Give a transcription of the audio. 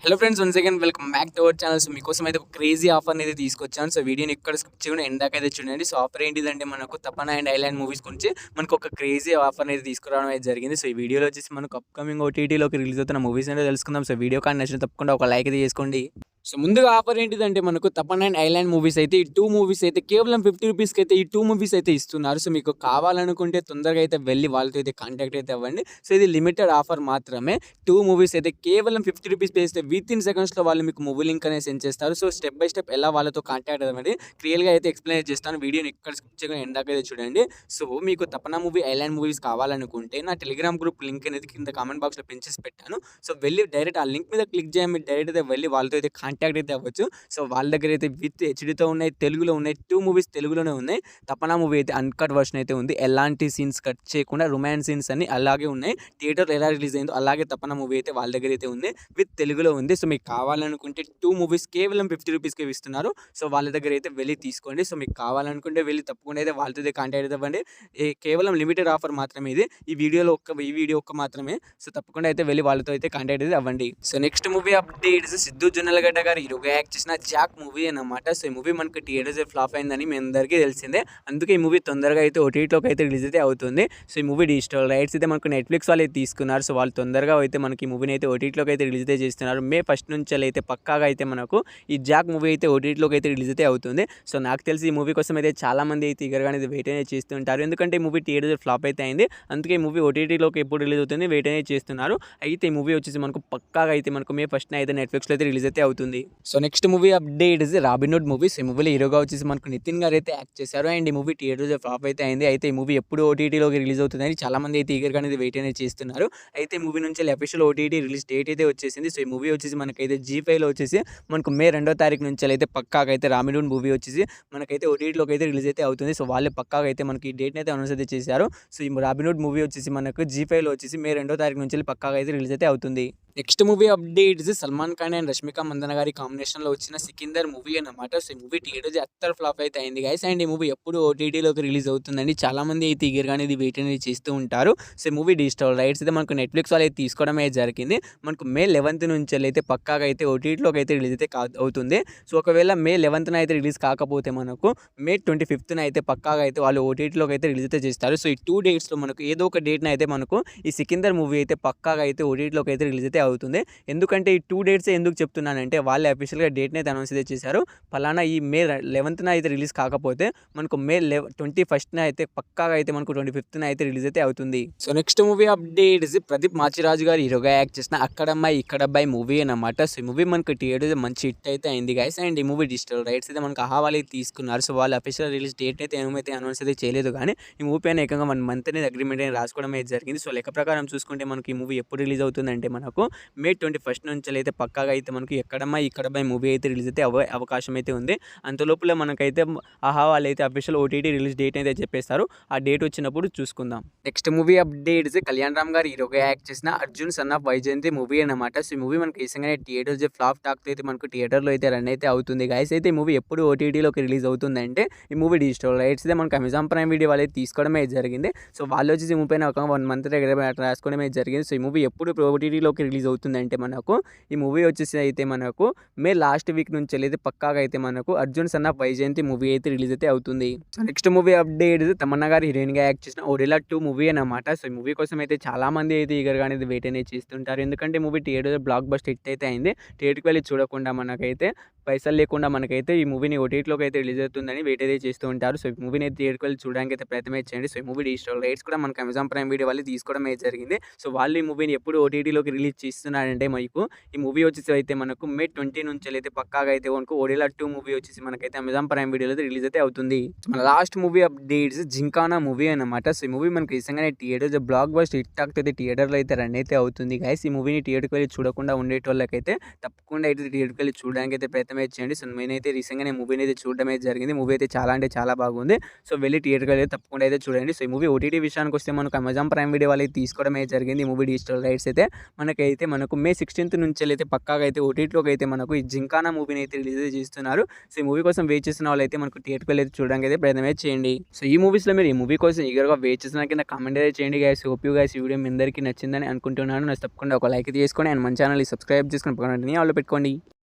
Hello friends, once again welcome back to our channel. So మీకోసం అయితే ఒక crazy offer అనేది తీసుకొచ్చాను. సో వీడియోని ఎక్కడ స్కిప్ చేయకుండా ఎండ్ దాకా అయితే చూడండి. సో ఆఫర్ ఏంటిదంటే మనకు తపన అండ్ ఐలాండ్ మూవీస్ గురించి మనకు ఒక క్రేజీ ఆఫర్ అనేది తీసుకురావడం అయితే జరిగింది. సో ఈ వీడియోలో వచ్చేసి మనకు అప్కమింగ్ ఓటీటీలోకి రిలీజ్ అవుతున్న మూవీస్ అనేది తెలుసుకుందాం. సో వీడియో కానీ నచ్చిన తప్పకుండా ఒక లైక్ అయితే చేసుకోండి. సో ముందుగా ఆఫర్ ఏంటిదంటే మనకు తపన్ అండ్ ఐలాండ్ మూవీస్ అయితే ఈ 2 మూవీస్ అయితే కేవలం 50 రూపీస్కి అయితే ఈ 2 మూవీస్ అయితే ఇస్తున్నారు. సో మీకు కావాలనుకుంటే తొందరగా అయితే వెళ్ళి వాళ్ళతో అయితే కాంటాక్ట్ అయితే అవ్వండి. సో ఇది లిమిటెడ్ ఆఫర్ మాత్రమే. 2 మూవీస్ అయితే కేవలం 50 రూపీస్ పే చేస్తే విత్ ఇన్ సెకండ్స్లో వాళ్ళు మీకు మూవీ లింక్ అనేది సెండ్ చేస్తారు. సో స్టెప్ బై స్టెప్ ఎలా వాళ్ళతో కాంటాక్ట్ అవ్వండి క్లియర్గా అయితే ఎక్స్ప్లెయిన్ చేస్తాను. వీడియోని ఎక్కడ స్కిప్ చేయకుండా ఎండ్ అయితే చూడండి. సో మీకు తపన మూవీ, ఐలాండ్ మూవీస్ కావాలనుకుంటే నా టెలిగ్రామ్ గ్రూప్ లింక్ అనేది కింద కామెంట్ బాక్స్లో పెంచేసి పెట్టాను. సో వెళ్ళి డైరెక్ట్ ఆ లింక్ మీద క్లిక్ చేయండి. డైరెక్ట్ అయితే వెళ్ళి వాళ్ళతో అయితే కాంటాక్ట్ అయితే అవ్వచ్చు. సో వాళ్ళ దగ్గర అయితే విత్ హెచ్డీతో ఉన్నాయి, తెలుగులో ఉన్నాయి. 2 మూవీస్ తెలుగులోనే ఉన్నాయి. తపన మూవీ అయితే అన్కట్ వర్షన్ అయితే ఉంది. ఎలాంటి సీన్స్ కట్ చేయకుండా రొమాన్స్ సీన్స్ అన్ని అలాగే ఉన్నాయి. థియేటర్లో ఎలా రిలీజ్ అయిందో అలాగే తపన మూవీ అయితే వాళ్ళ దగ్గర అయితే ఉంది, విత్ తెలుగులో ఉంది. సో మీకు కావాలనుకుంటే 2 మూవీస్ కేవలం 50 రూపీస్కి ఇస్తున్నారు. సో వాళ్ళ దగ్గర అయితే వెళ్ళి తీసుకోండి. సో మీకు కావాలనుకుంటే వెళ్ళి తప్పకుండా అయితే వాళ్ళతో అయితే కాంటాక్ట్ అయితే అవ్వండి. కేవలం లిమిటెడ్ ఆఫర్ మాత్రమే ఇది. ఈ వీడియో ఒక్క మాత్రమే. సో తప్పకుండా అయితే వెళ్ళి వాళ్ళతో అయితే కాంటాక్ట్ అయితే అవ్వండి. So next movie updates Siddhu Jonnalagadda గారు హీరోగా యాక్ట్ చేసిన జాక్ మూవీ అన్నమాట. సో ఈ మూవీ మనకి థియేటర్స్ ఫ్లాప్ అయిందని మీ అందరికీ తెలిసిందే. అందుకే ఈ మూవీ తొందరగా అయితే ఓటీటీలోకి అయితే రిలీజ్ అయితే అవుతుంది. సో ఈ మూవీ డిజిటల్ రైట్స్ అయితే మనకు నెట్ఫ్లిక్స్ వాళ్ళు అయితే తీసుకున్నారు. సో వాళ్ళు తొందరగా అయితే మనకి ఈ మూవీని అయితే ఓటీటీలోకి అయితే రిలీజ్ అయితే చేస్తున్నారు. మే 1 నుంచి అయితే పక్కాగా అయితే మనకు ఈ జాక్ మూవీ అయితే ఓటీటీలోకి అయితే రిలీజ్ అయితే అవుతుంది. సో నాకు తెలిసి ఈ మూవీ కోసం అయితే చాలా మంది అయితే ఈగర్గా అనేది వెయిట్ అనేది చేస్తుంటారు. ఎందుకంటే ఈ మూవీ థియేటర్స్ ఫ్లాప్ అయితే అయింది. అందుకే ఈ మూవీ ఓటీటీలోకి ఎప్పుడు రిలీజ్ అవుతుంది వెయిట్ అనేది చేస్తున్నారు. అయితే ఈ మూవీ వచ్చేసి మనకు పక్కాగా అయితే మనకు మే 1 అయితే నెట్ఫ్లిక్స్లో అయితే రిలీజ్ అయితే అవుతుంది. So next movie update is Robinhood movies. ఈ మూవీలో హీరోగా వచ్చేసి మనకు నితిన్ గారు అయితే యాక్ట్ చేశారు. అండ్ ఈ మూవీ థియేటర్స్ ఫ్లాప్ అయితే అయింది. అయితే ఈ మూవీ ఎప్పుడు ఓటీటీలోకి రిలీజ్ అవుతుందని చాలా మంది అయితే ఈగర్గా అనేది వెయిట్ అనేది చేస్తున్నారు. అయితే ఈ మూవీ నుంచి అఫీషియల్ ఓటీటీ రిలీజ్ డేట్ అయితే వచ్చేసింది. సో ఈ మూవీ వచ్చేసి మనకైతే G5లో వచ్చేసి మనకు మే 2వ తారీఖు నుంచి అయితే పక్కాగా అయితే రాబిన్హుడ్ మూవీ వచ్చేసి మనకైతే ఓటీటీలోకి అయితే రిలీజ్ అయితే అవుతుంది. సో వాళ్ళే పక్కాగా అయితే మనకి ఈ డేట్ని అయితే అనౌన్స్ అయితే చేశారు. సో ఈ రాబిన్హుడ్ మూవీ వచ్చేసి మనకు G5లో వచ్చేసి మే 2వ తారీఖు నుంచి పక్కాగా అయితే రిలీజ్ అయితే అవుతుంది. Next movie updates Salman Khan and Rashmika Mandanna గారి కాంబినేషన్లో వచ్చిన సికిందర్ మూవీ అన్నమాట. సో ఈ మూవీ థియేటర్స్ అత్తర్ ఫ్లాప్ అయితే అయింది గైస్. అండ్ ఈ మూవీ ఎప్పుడు ఓటీటీలోకి రిలీజ్ అవుతుందని చాలా మంది అయితే ఈగర్గా అనేది వెయిట్ అనేది చేస్తూ ఉంటారు. సో ఈ మూవీ డిజిటల్ రైట్స్ అయితే మనకు నెట్ఫ్లిక్స్ వాళ్ళు అయితే తీసుకోవడం అయితే జరిగింది. మనకు మే 11th నుంచి అయితే పక్కాగా అయితే ఓటీటీలోకి అయితే రిలీజ్ అయితే అవుతుంది. సో ఒకవేళ మే 11th అయితే రిలీజ్ కాకపోతే మనకు మే 25th అయితే పక్కాగా అయితే వాళ్ళు ఓటీటీలోకి అయితే రిలీజ్ అయితే చేస్తారు. సో ఈ 2 డేట్స్లో మనకు ఏదో ఒక డేట్ని అయితే మనకు ఈ సికిందర్ మూవీ అయితే పక్కాగా అయితే ఓటీటీలోకి అయితే రిలీజ్ అయితే అవుతుంది. ఎందుకంటే ఈ 2 డేట్స్ ఎందుకు చెప్తున్నానంటే వాళ్ళే అఫీషియల్గా డేట్ని అయితే అనౌన్స్ అయితే చేశారు. పలానా ఈ మే 11th అయితే రిలీజ్ కాకపోతే మనకు మే 21st అయితే పక్కాగా అయితే మనకు 25th అయితే రిలీజ్ అయితే అవుతుంది. So next movie updates Pradeep Machiraju గారు హీరోగా యాక్ట్ చేసిన అక్కడమ్మాయి ఇక్కడబ్బాయి మూవీ అన్నమాట. సో ఈ మూవీ మనకు థియేటర్స్ మంచి హిట్ అయితే అయింది గైస్. అండ్ ఈ మూవీ డిజిటల్ రైట్స్ అయితే మనకు ఆహా వాళ్ళు తీసుకున్నారు. సో వాళ్ళు అఫీషియల్ రిలీజ్ డేట్ అయితే ఏమైతే అనౌన్స్ అయితే చేయలేదు, కానీ ఈ మూవీ పైన ఏకంగా 1 month అనేది అగ్రిమెంట్ అనేది రాసుకోవడం అయితే జరిగింది. సో లెక్క ప్రకారం చూసుకుంటే మనకి ఈ మూవీ ఎప్పుడు రిలీజ్ అవుతుందంటే మనకు మే 21st నుంచి అయితే పక్కాగా అయితే మనకి ఎక్కడమ్మాయి ఇక్కడబ్బాయి మూవీ అయితే రిలీజ్ అయితే అవకాశం అయితే ఉంది. అంతలోపల మనకైతే ఆహా వాళ్ళు అయితే అఫీషియల్ ఓటీటీ రిలీజ్ డేట్ అయితే చెప్పేస్తారు. ఆ డేట్ వచ్చినప్పుడు చూసుకుందాం. Next movie updates Kalyan Ram గారు హీరోగా యాక్ట్ చేసిన Arjun son of Vyjayanthi movie అన్నమాట. సో ఈ మూవీ మనకి ఈసంగానే థియేటర్స్ ఫ్లాప్ టాక్ అయితే మనకు థియేటర్లో అయితే రన్ అయితే అవుతుంది గైస్. అయితే ఈ మూవీ ఎప్పుడు ఓటీటీలోకి రిలీజ్ అవుతుందంటే ఈ మూవీ డిజిటల్ రైట్స్ అయితే మనకు అమెజాన్ ప్రైమ్ వీడియో వాళ్ళు అయితే తీసుకోవడమే జరిగింది. సో వాళ్ళు వచ్చేసి ఈ మూవీ పైన ఒక 1 month రాసుకోవడమే జరిగింది. సో ఈ మూవీ ఎప్పుడు ఓటీటీలోకి రిలీజ్ అవుతుందంటే మనకు ఈ మూవీ వచ్చేసి అయితే మనకు మే లాస్ట్ వీక్ నుంచి అయితే పక్కాగా అయితే మనకు Arjun son of Vyjayanthi movie అయితే రిలీజ్ అయితే అవుతుంది. So next movie update Tamannaah గారు హీరోయిన్గా యాక్ట్ చేసిన ఒడిలా 2 మూవీ అన్నమాట. సో ఈ మూవీ కోసం అయితే చాలా మంది అయితే ఈగర్గా అనేది వెయిట్ అనేది చేస్తుంటారు. ఎందుకంటే movie theatre block buster hit అయితే అయింది. థియేటర్కి వెళ్ళి చూడకుండా మనకైతే పైసలు లేకుండా మనకైతే ఈ మూవీని ఓటీటీలోకి అయితే రిలీజ్ అవుతుందని వెయిట్ అయితే చేస్తూ ఉంటారు. సో ఈ మూవీని అయితే థియేటర్కి వెళ్ళి చూడడానికి అయితే ప్రయత్నం చేయండి. సో ఈ మూవీ డిజిటల్ రైట్స్ కూడా మనకు అమెజాన్ ప్రైమ్ వీడియో వాళ్ళు తీసుకోవడం అయితే జరిగింది. సో వాళ్ళు ఈ మూవీని ఎప్పుడు ఓటీటీలోకి రిలీజ్ చేస్తున్నారంటే మీకు ఈ మూవీ వచ్చేసి అయితే మనకు మే 20 నుంచి అయితే పక్కాగా అయితే మనకు ఒడిలా 2 మూవీ వచ్చేసి మనకైతే అమెజాన్ ప్రైమ్ వీడియోలో రిలీజ్ అయితే అవుతుంది. మన last movie updates gymkhana movie అన్నమాట. సో ఈ మూవీ మనకి నిజంగానే theatres block buster hit talk అయితే థియేటర్లో అయితే రన్ అయితే అవుతుంది గైస్. ఈ మూవీని థియేటర్కి వెళ్ళి చూడకుండా ఉండేటోళ్ళకైతే తప్పకుండా అయితే థియేటర్కి వెళ్ళి చూడడానికి అయితే ప్రయత్నం ప్రయత్నం అయితే చేయండి. సో నేనైతే రీసెంట్‌గా నేను మూవీని అయితే చూడడం అయితే జరిగింది. మూవీ అయితే చాలా అంటే చాలా బాగుంది. సో వెళ్లి థియేటర్‌కి అయితే తప్పకుండా అయితే చూడండి. సో ఈ మూవీ ఓటీటీ విషయానికొస్తే మనకు అమెజాన్ ప్రైమ్ వీడియో వాళ్ళైతే తీసుకోవడం అయితే జరిగింది. ఈ మూవీ డిజిటల్ రైట్స్ అయితే మనకు మే 16థ్ నుంచెల్లయితే పక్కాగా అయితే ఓటీటీలోకి అయితే మనకు ఈ 'జింకానా' మూవీని అయితే రిలీజ్ చేస్తున్నారు. సో ఈ మూవీ కోసం వెయిట్ చేస్తున్న వాళ్ళైతే మనకు థియేటర్‌కి వెళ్లి అయితే చూడడానికి అయితే ప్రయత్నం అయితే చేయండి. సో ఈ మూవీస్‌లో మీరు ఈ మూవీ కోసం ఈగర్‌గా వెయిట్ చేస్తున్న కింద కామెంట్ అయితే చేయండి గైస్. హోప్ యూ గైస్ ఈ వీడియో మీ అందరికీ నచ్చిందని అనుకుంటున్నాను. తప్పకుండా ఒక లైక్ అయితే చేసుకోండి అండ్ మన ఛానల్‌ని సబ్స్క్రైబ్ చేసుకొని పక్కన ఆల్‌లో పెట్టుకోండి.